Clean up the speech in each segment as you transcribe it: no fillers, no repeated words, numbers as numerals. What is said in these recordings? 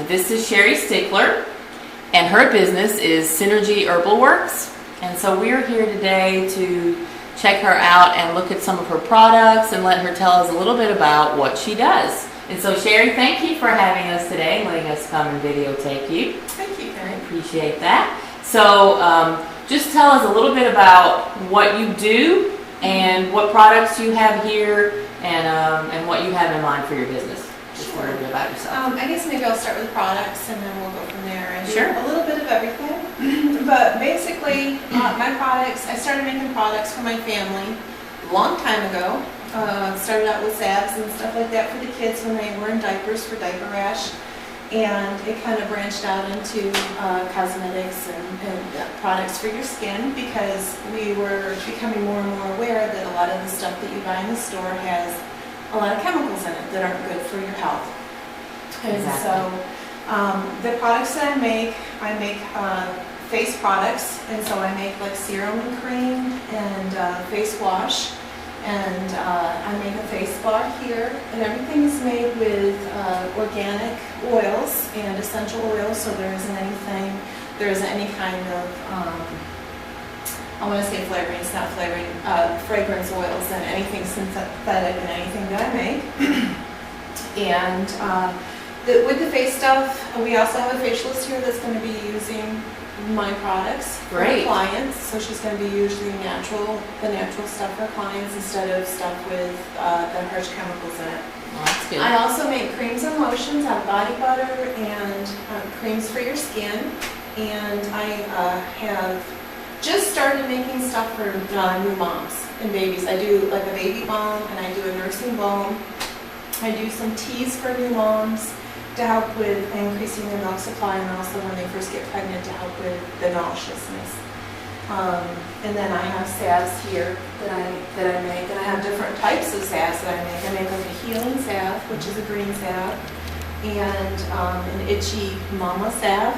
and this is Sherry Stickler, and her business is Synergy Herbal Works. And so we're here today to check her out and look at some of her products and let her tell us a little bit about what she does. And so Sherry, thank you for having us today and letting us come and videotape you. Thank you, Karen. I appreciate that. So just tell us a little bit about what you do and what products you have here and what you have in mind for your business. Just a little bit about yourself. I guess maybe I'll start with products and then we'll go from there. I do Sure. a little bit of everything, but basically my products, I started making products for my family a long time ago. Started out with salves and stuff like that for the kids when they were in diapers for diaper rash, and it kind of branched out into cosmetics and products for your skin, because we were becoming more and more aware that a lot of the stuff that you buy in the store has a lot of chemicals in it that aren't good for your health. And Exactly. so the products that I make face products, and so I make like serum and cream and face wash, and I make a face bar here, and everything is made with organic oils and essential oils, so there isn't any kind of I want to say flavoring, it's not flavoring, fragrance oils and anything synthetic in anything that I make. And with the face stuff, we also have a facialist here that's going to be using my products for Great. clients. So she's going to be using the natural stuff for clients instead of stuff with the harsh chemicals in it. Well, that's good. I also make creams and lotions out of body butter and creams for your skin. And I have just started making stuff for new moms and babies. I do like a baby balm and I do a nursing balm. I do some teas for new moms to help with increasing their milk supply, and also when they first get pregnant to help with the nauseousness. And then I have salves here that I make, and I have different types of salves that I make. I make like a healing salve, which is a green salve, and an itchy mama salve,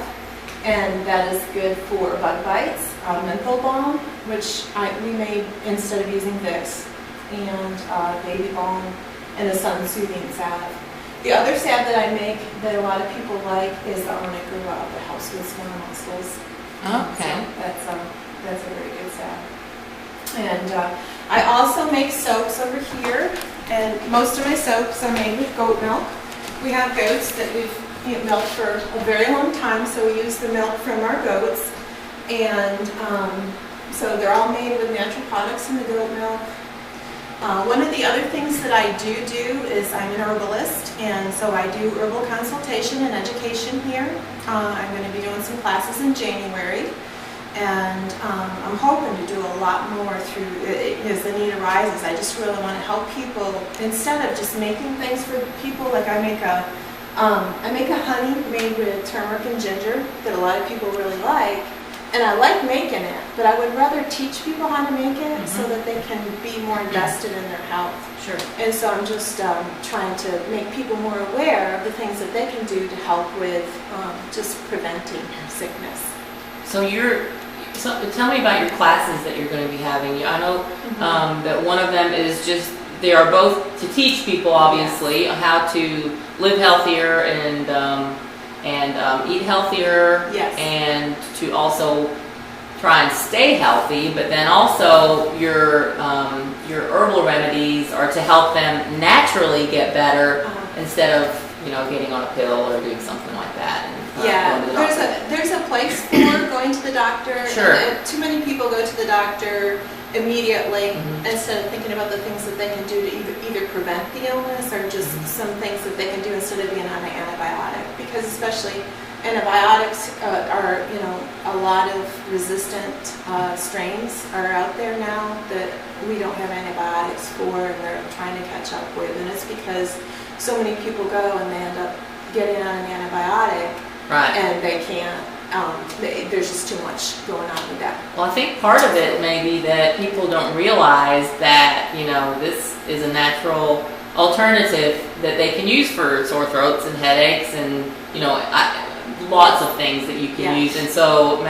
and that is good for bug bites. Menthol balm, which we made instead of using Vicks, and baby balm, and a sun soothing salve. The other salve that I make that a lot of people like is the Arnica Rub that helps with sore muscles. Okay. So that's a very good salve. And I also make soaps over here, and most of my soaps are made with goat milk. We have goats that we've milked for a very long time, so we use the milk from our goats, and so they're all made with natural products in the goat milk. One of the other things that I do is I'm an herbalist, and so I do herbal consultation and education here. I'm going to be doing some classes in January, and I'm hoping to do a lot more through as the need arises. I just really want to help people instead of just making things for people. Like I make a honey made with turmeric and ginger that a lot of people really like. And I like making it, but I would rather teach people how to make it so that they can be more invested in their health. Sure. And so I'm just trying to make people more aware of the things that they can do to help with just preventing sickness. So tell me about your classes that you're going to be having. I know that one of them is they are both to teach people, obviously, how to live healthier and eat healthier, Yes. and to also try and stay healthy. But then also your herbal remedies are to help them naturally get better instead of getting on a pill or doing something like that. And, going to the doctor. There's a place for going to the doctor. Sure. And too many people go to the doctor immediately instead of thinking about the things that they can do to either prevent the illness or just some things that they can do instead of being on an antibiotic. Because especially antibiotics are, a lot of resistant strains are out there now that we don't have antibiotics for, and they're trying to catch up with. And it's because so many people go and they end up getting on an antibiotic, Right. and they can't. There's just too much going on with that. Well, I think part of it may be that people don't realize that, this is a natural alternative that they can use for sore throats and headaches and, lots of things that you can use. And so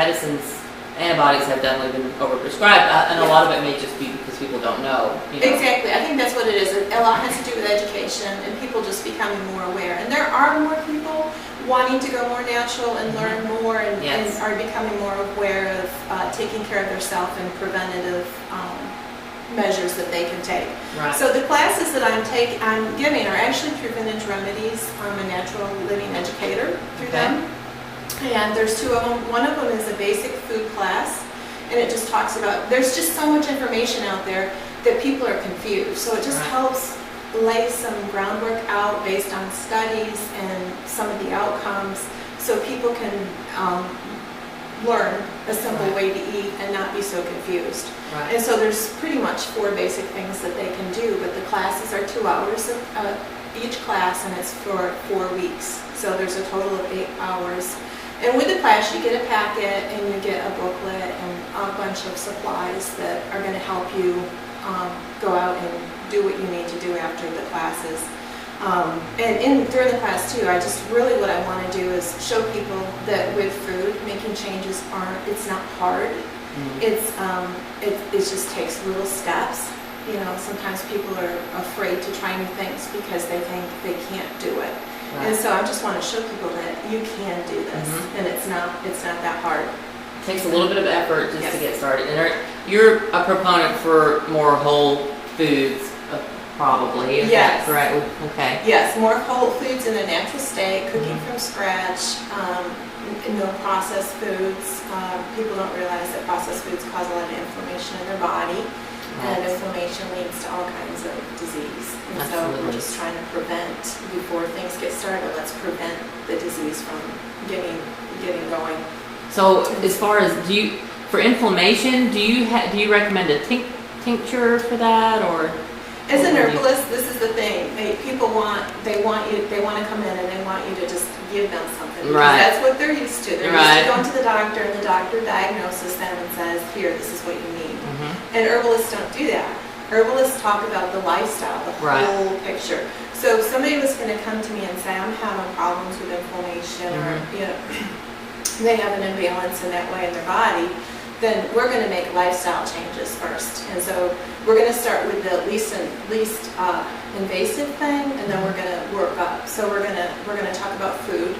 antibiotics have definitely been overprescribed, and a lot of it may just be because people don't know. Exactly. I think that's what it is. A lot has to do with education and people just becoming more aware. And there are more people wanting to go more natural and learn more and Yes. are becoming more aware of taking care of themselves and preventative measures that they can take. Right. So the classes that I'm giving are actually through Vintage Remedies. I'm a natural living educator through them. And there's two of them. One of them is a basic food class, and it just talks about, there's just so much information out there that people are confused. So it just helps lay some groundwork out based on studies and some of the outcomes so people can learn a simple way to eat and not be so confused. Right. And so there's pretty much 4 basic things that they can do, but the classes are 2 hours each class, and it's for 4 weeks. So there's a total of 8 hours. And with the class, you get a packet and you get a booklet and a bunch of supplies that are going to help you go out and do what you need to do after the classes. And during the class too, what I want to do is show people that with food, making changes it's not hard. It just takes little steps. You know, sometimes people are afraid to try new things because they think they can't do it. Right. And so I just want to show people that you can do this, and it's not that hard. It takes a little bit of effort just to get started. And you're a proponent for more whole foods, probably. Is that correct? Okay. Yes, more whole foods in a natural state, cooking from scratch, no processed foods. People don't realize that processed foods cause a lot of inflammation in their body. And inflammation leads to all kinds of disease. And so we're just trying to prevent, before things get started, let's prevent the disease from getting going. So as far as, for inflammation, do you recommend a tincture for that, or? As an herbalist, this is the thing. People want to come in and they want you to just give them something. Because that's what they're used to. They're used to going to the doctor, and the doctor diagnoses them and says, here, this is what you need. And herbalists don't do that. Herbalists talk about the lifestyle, the whole picture. So if somebody was going to come to me and say, I'm having problems with inflammation, or they have an imbalance in that way in their body, then we're going to make lifestyle changes first. And so we're going to start with the least invasive thing, and then we're going to work up. So we're going to talk about food,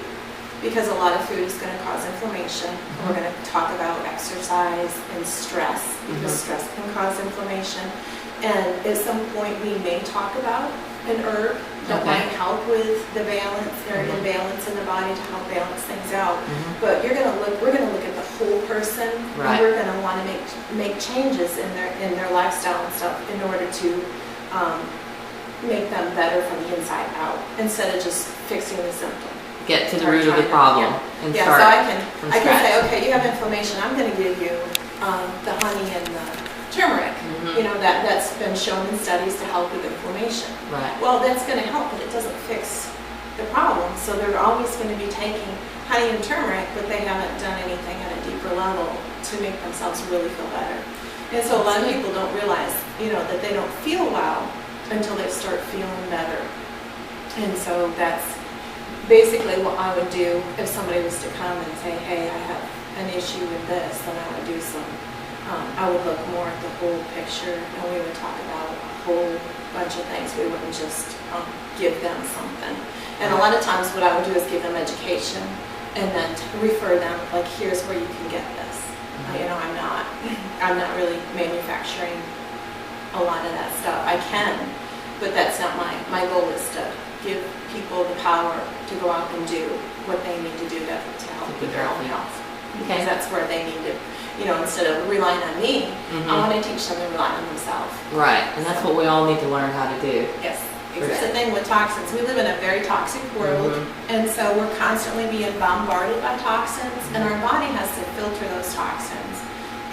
because a lot of food is going to cause inflammation. We're going to talk about exercise and stress, because stress can cause inflammation. And at some point we may talk about an herb that might help with the balance or imbalance in the body to help balance things out. But we're going to look at the whole person, and we're going to want to make changes in their lifestyle and stuff in order to make them better from the inside out, instead of just fixing the symptom. Get to the root of the problem and start so from I can scratch. say, okay, you have inflammation. I'm going to give you the honey and the turmeric. You know, that's been shown in studies to help with inflammation. Right. Well, that's going to help, but it doesn't fix the problem. So they're always going to be taking honey and turmeric, but they haven't done anything at a deeper level to make themselves really feel better. And so a lot of people don't realize, that they don't feel well until they start feeling better. And so that's basically what I would do if somebody was to come and say, hey, I have an issue with this, then I would do I would look more at the whole picture, and we would talk about a whole bunch of things. We wouldn't just give them something. And a lot of times what I would do is give them education and then refer them, like, here's where you can get this. I'm not really manufacturing a lot of that stuff. I can, but that's not my goal is to give people the power to go out and do what they need to do to help with their own health. Because that's where they need to, instead of relying on me, I want to teach them to rely on themselves. Right, and that's what we all need to learn how to do. Yes, it's the thing with toxins. We live in a very toxic world, and so we're constantly being bombarded by toxins, and our body has to filter those toxins.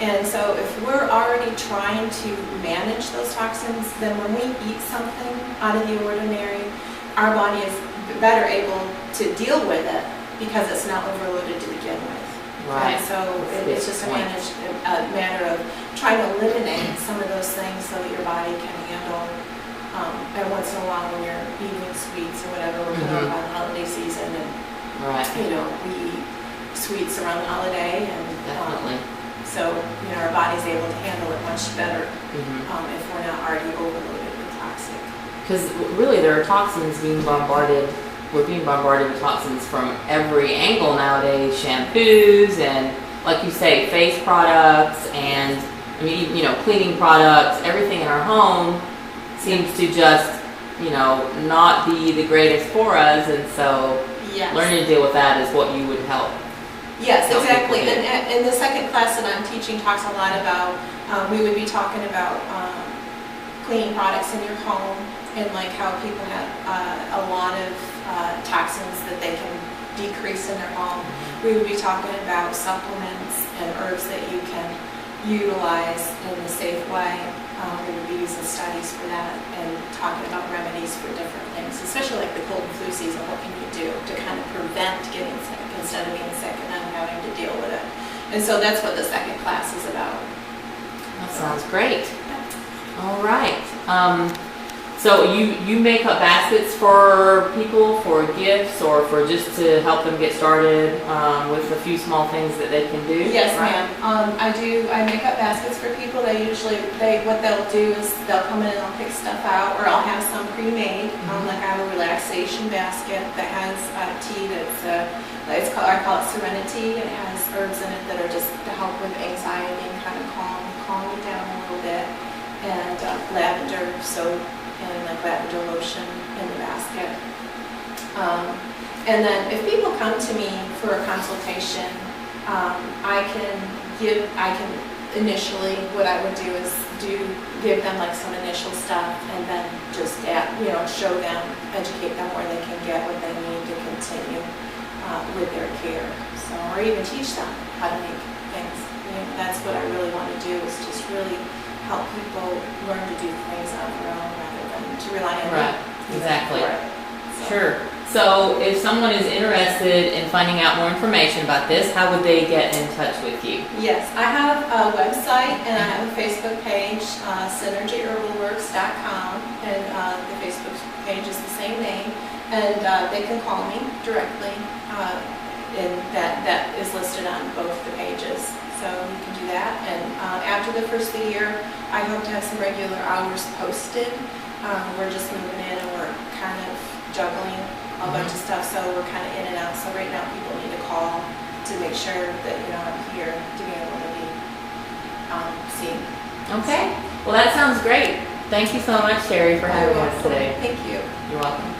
And so if we're already trying to manage those toxins, then when we eat something out of the ordinary, our body is better able to deal with it because it's not overloaded to begin with. Right. And so it's just a matter of trying to eliminate some of those things so that your body can handle. And once in a while when you're eating sweets or whatever, we're coming up on the holiday season, and we eat sweets around the holiday, and so our body's able to handle it much better if we're not already overloaded with toxic. Because really there are toxins being bombarded we're being bombarded with toxins from every angle nowadays. Shampoos and, like you say, face products, and I mean, you know, cleaning products. Everything in our home seems to just, you know, not be the greatest for us, and so Yes. learning to deal with that is what you would help. Yes, help exactly. people do. And the second class that I'm teaching talks a lot about, we would be talking about cleaning products in your home, and like how people have a lot of toxins that they can decrease in their home. We would be talking about supplements and herbs that you can utilize in a safe way. We would be using studies for that and talking about remedies for different things, especially like the cold and flu season. What can you do to kind of prevent getting sick instead of being sick and then having to deal with it? And so that's what the second class is about. That sounds great. All right. So you make up baskets for people for gifts or for just to help them get started with a few small things that they can do? Yes, right? ma'am. I do. I make up baskets for people. What they'll do is they'll come in and they'll pick stuff out, or I'll have some pre-made. Like I have a relaxation basket that has tea I call it Serenity, and it has herbs in it that are just to help with anxiety and kind of calm you down a little bit. And lavender soap and like lavender lotion in the basket. And then if people come to me for a consultation, I can initially, what I would do is give them like some initial stuff, and then just show them, educate them where they can get what they need to continue with their care. So, or even teach them how to make things. That's what I really want to do, is just really help people learn to do things on their own rather than to rely on Right, me. exactly. So. Sure. So if someone is interested in finding out more information about this, how would they get in touch with you? Yes, I have a website and I have a Facebook page, synergyherbalworks.com, and the Facebook page is the same name, and they can call me directly, and that is listed on both the pages. So you can do that, and after the first of the year, I hope to have some regular hours posted. We're just moving in and we're kind of juggling a bunch of stuff, so we're kind of in and out. So right now people need to call to make sure that I'm here to be able to be seen. Okay. Well, that sounds great. Thank you so much, Sherry, for having us today. Thank you. You're welcome.